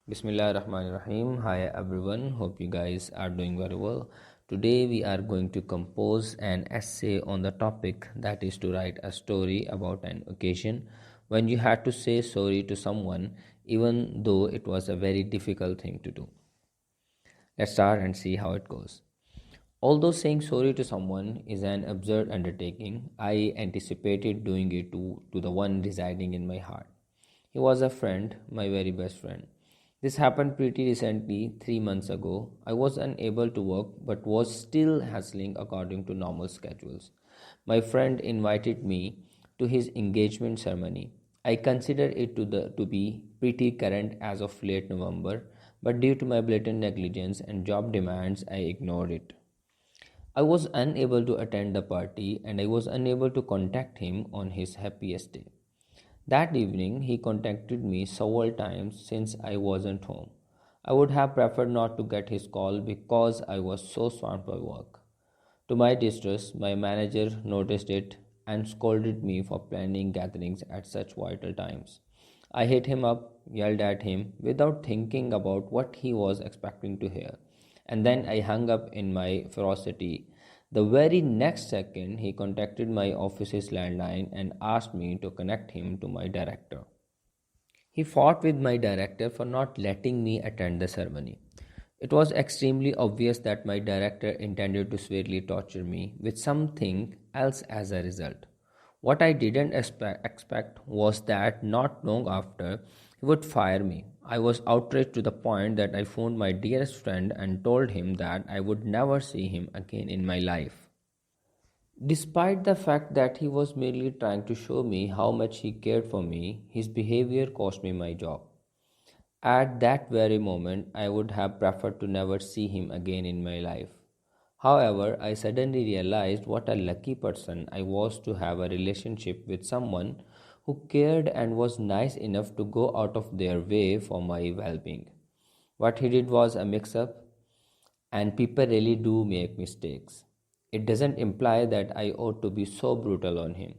Bismillah Rahman Rahim. Hi everyone, hope you guys are doing very well. Today we are going to compose an essay on the topic that is to write a story about an occasion when you had to say sorry to someone even though it was a very difficult thing to do. Let's start and see how it goes. Although saying sorry to someone is an absurd undertaking, I anticipated doing it to the one residing in my heart. He was a friend, my very best friend. This happened pretty recently, 3 months ago. I was unable to work but was still hustling according to normal schedules. My friend invited me to his engagement ceremony. I consider it to be pretty current as of late November, but due to my blatant negligence and job demands, I ignored it. I was unable to attend the party and I was unable to contact him on his happiest day. That evening, he contacted me several times since I wasn't home. I would have preferred not to get his call because I was so swamped by work. To my distress, my manager noticed it and scolded me for planning gatherings at such vital times. I hit him up, yelled at him without thinking about what he was expecting to hear, and then I hung up in my ferocity. The very next second, he contacted my office's landline and asked me to connect him to my director. He fought with my director for not letting me attend the ceremony. It was extremely obvious that my director intended to severely torture me with something else as a result. What I didn't expect was that not long after, he would fire me. I was outraged to the point that I phoned my dearest friend and told him that I would never see him again in my life. Despite the fact that he was merely trying to show me how much he cared for me, his behavior cost me my job. At that very moment, I would have preferred to never see him again in my life. However, I suddenly realized what a lucky person I was to have a relationship with someone who cared and was nice enough to go out of their way for my well being. What he did was a mix up, and people really do make mistakes. It doesn't imply that I ought to be so brutal on him.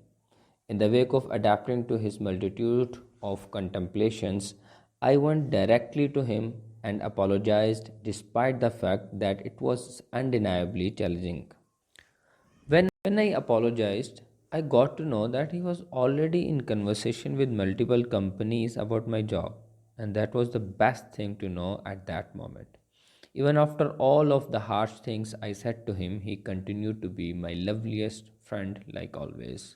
In the wake of adapting to his multitude of contemplations, I went directly to him and apologized despite the fact that it was undeniably challenging. When I apologized, I got to know that he was already in conversation with multiple companies about my job, and that was the best thing to know at that moment. Even after all of the harsh things I said to him, he continued to be my loveliest friend like always.